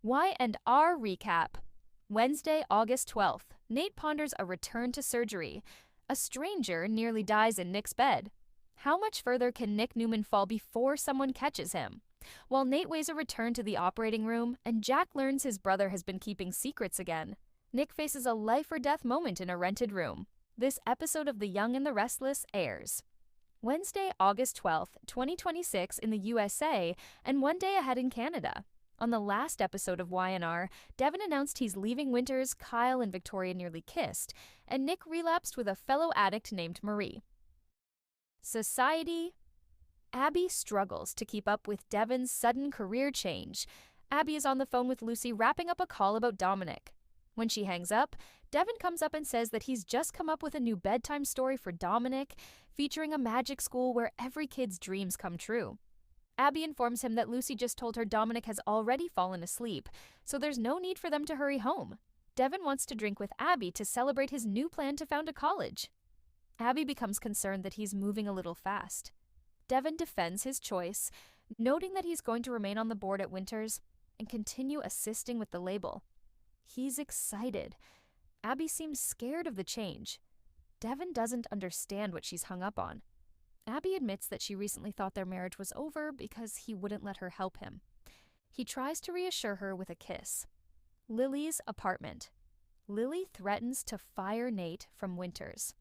Y&R Recap Wednesday, August 12th. Nate ponders a return to surgery. A stranger nearly dies in Nick's bed. How much further can Newman fall before someone catches him? While Nate weighs a return to the operating room, and Jack learns his brother has been keeping secrets again, Nick faces a life-or-death moment in a rented room. This episode of The Young and the Restless airs Wednesday, August 12th, 2026 in the USA, and one day ahead in Canada. On the last episode of Y&R, Devin announced he's leaving Winters, Kyle and Victoria nearly kissed, and Nick relapsed with a fellow addict named Marie. Society. Abby struggles to keep up with Devin's sudden career change. Abby is on the phone with Lucy wrapping up a call about Dominic. When she hangs up, Devin comes up and says that he's just come up with a new bedtime story for Dominic, featuring a magic school where every kid's dreams come true. Abby informs him that Lucy just told her Dominic has already fallen asleep, so there's no need for them to hurry home. Devin wants to drink with Abby to celebrate his new plan to found a college. Abby becomes concerned that he's moving a little fast. Devin defends his choice, noting that he's going to remain on the board at Winters and continue assisting with the label. He's excited. Abby seems scared of the change. Devin doesn't understand what she's hung up on. Abby admits that she recently thought their marriage was over because he wouldn't let her help him. He tries to reassure her with a kiss. Lily's apartment. Lily threatens to fire Nate from Winters.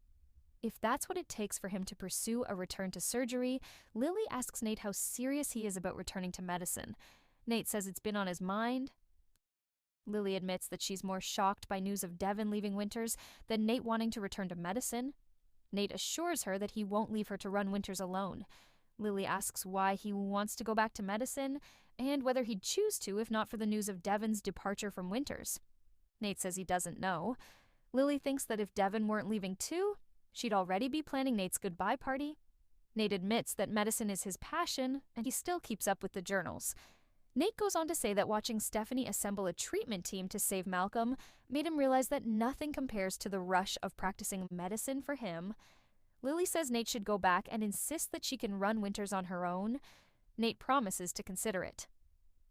If that's what it takes for him to pursue a return to surgery, Lily asks Nate how serious he is about returning to medicine. Nate says it's been on his mind. Lily admits that she's more shocked by news of Devin leaving Winters than Nate wanting to return to medicine. Nate assures her that he won't leave her to run Winters alone. Lily asks why he wants to go back to medicine and whether he'd choose to if not for the news of Devin's departure from Winters. Nate says he doesn't know. Lily thinks that if Devin weren't leaving too, she'd already be planning Nate's goodbye party. Nate admits that medicine is his passion, and he still keeps up with the journals. Nate goes on to say that watching Stephanie assemble a treatment team to save Malcolm made him realize that nothing compares to the rush of practicing medicine for him. Lily says Nate should go back and insist that she can run Winters on her own. Nate promises to consider it.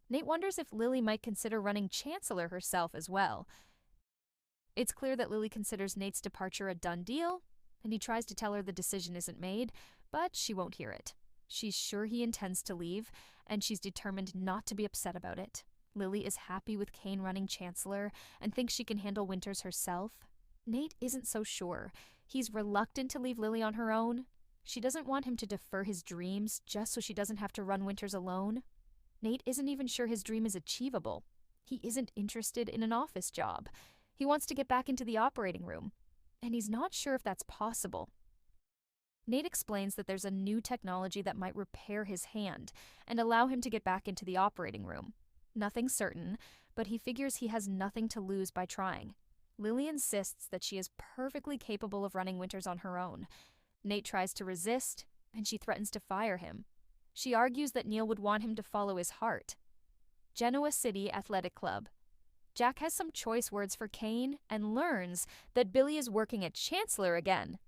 Nate wonders if Lily might consider running Chancellor herself as well. It's clear that Lily considers Nate's departure a done deal, and he tries to tell her the decision isn't made, but she won't hear it. She's sure he intends to leave, and she's determined not to be upset about it. Lily is happy with Kane running Chancellor and thinks she can handle Winters herself. Nate isn't so sure. He's reluctant to leave Lily on her own. She doesn't want him to defer his dreams just so she doesn't have to run Winters alone. Nate isn't even sure his dream is achievable. He isn't interested in an office job. He wants to get back into the operating room, and he's not sure if that's possible. Nate explains that there's a new technology that might repair his hand and allow him to get back into the operating room. Nothing's certain, but he figures he has nothing to lose by trying. Lily insists that she is perfectly capable of running Winters on her own. Nate tries to resist, and she threatens to fire him. She argues that Neil would want him to follow his heart. Genoa City Athletic Club. Jack has some choice words for Kane and learns that Billy is working at Chancellor again.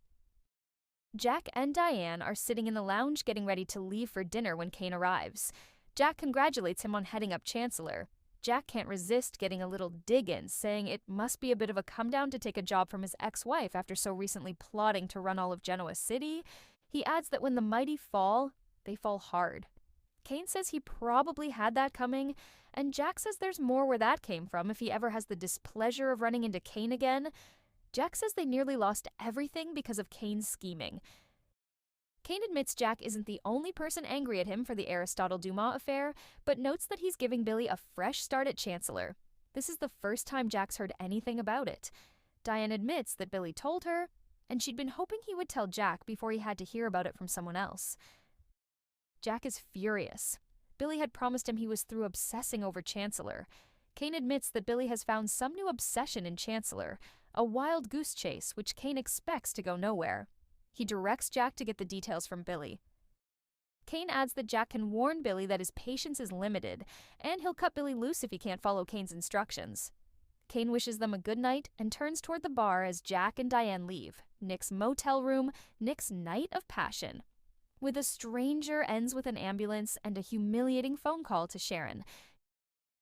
Jack and Diane are sitting in the lounge getting ready to leave for dinner when Kane arrives. Jack congratulates him on heading up Chancellor. Jack can't resist getting a little dig in, saying it must be a bit of a come down to take a job from his ex-wife after so recently plotting to run all of Genoa City. He adds that when the mighty fall, they fall hard. Kane says he probably had that coming, and Jack says there's more where that came from if he ever has the displeasure of running into Kane again. Jack says they nearly lost everything because of Kane's scheming. Kane admits Jack isn't the only person angry at him for the Aristotle Dumas affair, but notes that he's giving Billy a fresh start at Chancellor. This is the first time Jack's heard anything about it. Diane admits that Billy told her, and she'd been hoping he would tell Jack before he had to hear about it from someone else. Jack is furious. Billy had promised him he was through obsessing over Chancellor. Kane admits that Billy has found some new obsession in Chancellor, a wild goose chase which Kane expects to go nowhere. He directs Jack to get the details from Billy. Kane adds that Jack can warn Billy that his patience is limited, and he'll cut Billy loose if he can't follow Kane's instructions. Kane wishes them a good night and turns toward the bar as Jack and Diane leave. Nick's motel room, Nick's night of passion. With a stranger ends with an ambulance and a humiliating phone call to Sharon.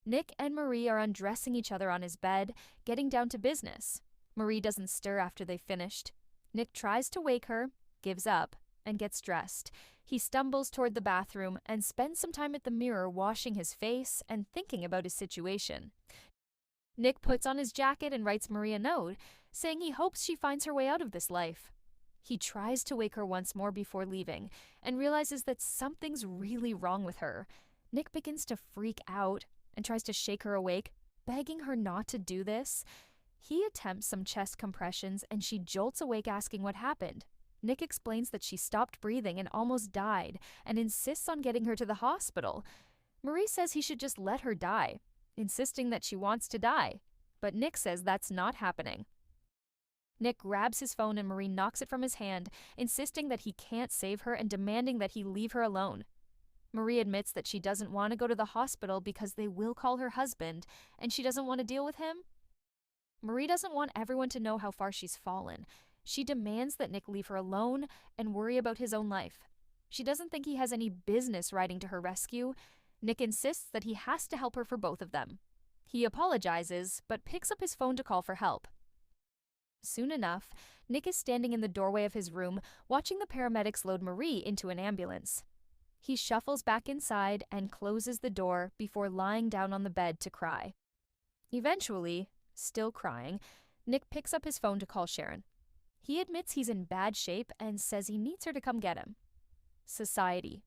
Nick and Marie are undressing each other on his bed, getting down to business. Marie doesn't stir after they've finished. Nick tries to wake her, gives up, and gets dressed. He stumbles toward the bathroom and spends some time at the mirror washing his face and thinking about his situation. Nick puts on his jacket and writes Marie a note, saying he hopes she finds her way out of this life. He tries to wake her once more before leaving and realizes that something's really wrong with her. Nick begins to freak out and tries to shake her awake, begging her not to do this. He attempts some chest compressions and she jolts awake asking what happened. Nick explains that she stopped breathing and almost died and insists on getting her to the hospital. Marie says he should just let her die, insisting that she wants to die. But Nick says that's not happening. Nick grabs his phone and Marie knocks it from his hand, insisting that he can't save her and demanding that he leave her alone. Marie admits that she doesn't want to go to the hospital because they will call her husband and she doesn't want to deal with him. Marie doesn't want everyone to know how far she's fallen. She demands that Nick leave her alone and worry about his own life. She doesn't think he has any business riding to her rescue. Nick insists that he has to help her for both of them. He apologizes, but picks up his phone to call for help. Soon enough, Nick is standing in the doorway of his room, watching the paramedics load Marie into an ambulance. He shuffles back inside and closes the door before lying down on the bed to cry. Eventually, still crying, Nick picks up his phone to call Sharon. He admits he's in bad shape and says he needs her to come get him. Society.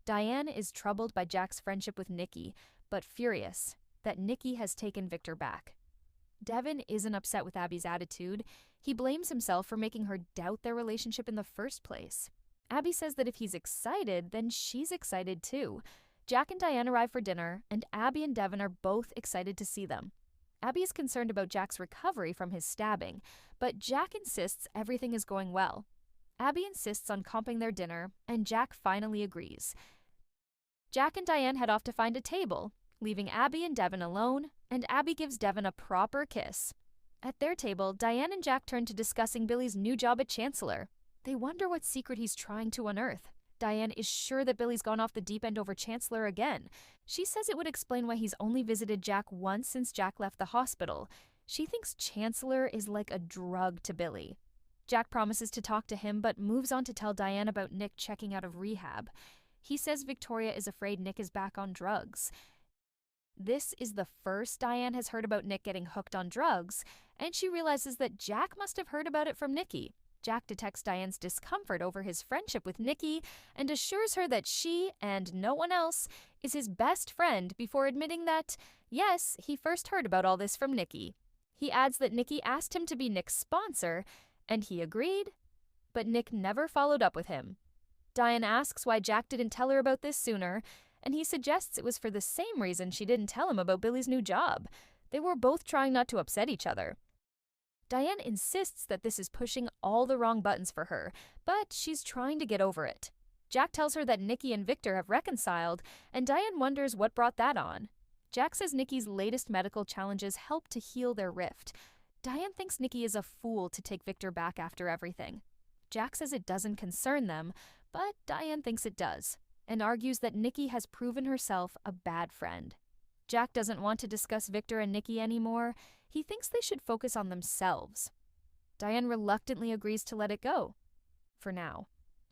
Diane is troubled by Jack's friendship with Nikki, but furious that Nikki has taken Victor back. Devin isn't upset with Abby's attitude. He blames himself for making her doubt their relationship in the first place. Abby says that if he's excited, then she's excited too. Jack and Diane arrive for dinner, and Abby and Devin are both excited to see them. Abby is concerned about Jack's recovery from his stabbing, but Jack insists everything is going well. Abby insists on comping their dinner, and Jack finally agrees. Jack and Diane head off to find a table, leaving Abby and Devin alone, and Abby gives Devin a proper kiss. At their table, Diane and Jack turn to discussing Billy's new job at Chancellor. They wonder what secret he's trying to unearth. Diane is sure that Billy's gone off the deep end over Chancellor again. She says it would explain why he's only visited Jack once since Jack left the hospital. She thinks Chancellor is like a drug to Billy. Jack promises to talk to him, but moves on to tell Diane about Nick checking out of rehab. He says Victoria is afraid Nick is back on drugs. This is the first Diane has heard about Nick getting hooked on drugs, and she realizes that Jack must have heard about it from Nikki. Jack detects Diane's discomfort over his friendship with Nikki and assures her that she, and no one else, is his best friend before admitting that, yes, he first heard about all this from Nikki. He adds that Nikki asked him to be Nick's sponsor, and he agreed, but Nick never followed up with him. Diane asks why Jack didn't tell her about this sooner, and he suggests it was for the same reason she didn't tell him about Billy's new job. They were both trying not to upset each other. Diane insists that this is pushing all the wrong buttons for her, but she's trying to get over it. Jack tells her that Nikki and Victor have reconciled, and Diane wonders what brought that on. Jack says Nikki's latest medical challenges helped to heal their rift. Diane thinks Nikki is a fool to take Victor back after everything. Jack says it doesn't concern them, but Diane thinks it does, and argues that Nikki has proven herself a bad friend. Jack doesn't want to discuss Victor and Nikki anymore. He thinks they should focus on themselves. Diane reluctantly agrees to let it go. For now.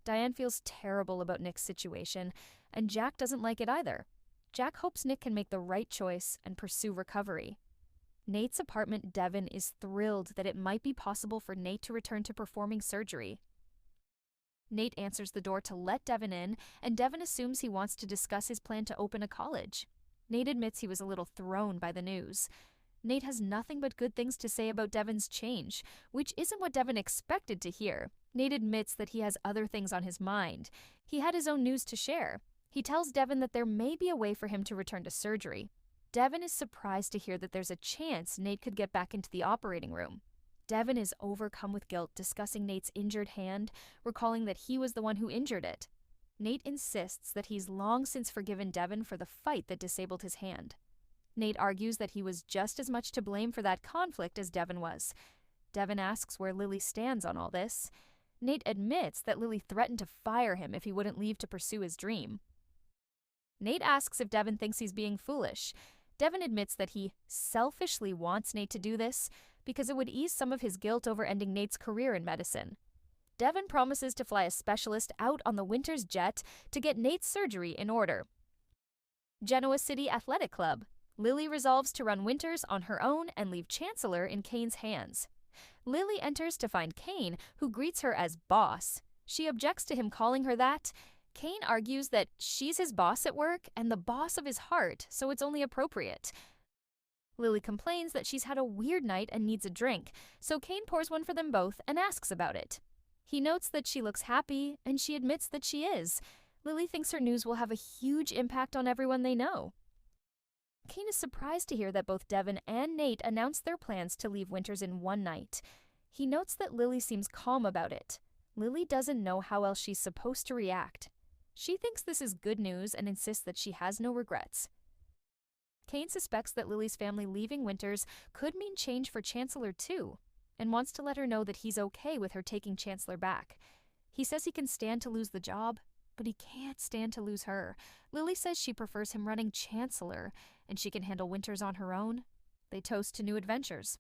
Diane feels terrible about Nick's situation, and Jack doesn't like it either. Jack hopes Nick can make the right choice and pursue recovery. Nate's apartment, Devin is thrilled that it might be possible for Nate to return to performing surgery. Nate answers the door to let Devin in, and Devin assumes he wants to discuss his plan to open a college. Nate admits he was a little thrown by the news. Nate has nothing but good things to say about Devin's change, which isn't what Devin expected to hear. Nate admits that he has other things on his mind. He had his own news to share. He tells Devin that there may be a way for him to return to surgery. Devin is surprised to hear that there's a chance Nate could get back into the operating room. Devin is overcome with guilt, discussing Nate's injured hand, recalling that he was the one who injured it. Nate insists that he's long since forgiven Devin for the fight that disabled his hand. Nate argues that he was just as much to blame for that conflict as Devin was. Devin asks where Lily stands on all this. Nate admits that Lily threatened to fire him if he wouldn't leave to pursue his dream. Nate asks if Devin thinks he's being foolish. Devin admits that he selfishly wants Nate to do this because it would ease some of his guilt over ending Nate's career in medicine. Devin promises to fly a specialist out on the Winter's jet to get Nate's surgery in order. Genoa City Athletic Club. Lily resolves to run Winters on her own and leave Chancellor in Kane's hands. Lily enters to find Kane, who greets her as boss. She objects to him calling her that. Kane argues that she's his boss at work and the boss of his heart, so it's only appropriate. Lily complains that she's had a weird night and needs a drink, so Kane pours one for them both and asks about it. He notes that she looks happy, and she admits that she is. Lily thinks her news will have a huge impact on everyone they know. Kane is surprised to hear that both Devin and Nate announced their plans to leave Winters in one night. He notes that Lily seems calm about it. Lily doesn't know how else she's supposed to react. She thinks this is good news and insists that she has no regrets. Kane suspects that Lily's family leaving Winters could mean change for Chancellor too, and wants to let her know that he's okay with her taking Chancellor back. He says he can stand to lose the job, but he can't stand to lose her. Lily says she prefers him running Chancellor, and she can handle Winters on her own. They toast to new adventures.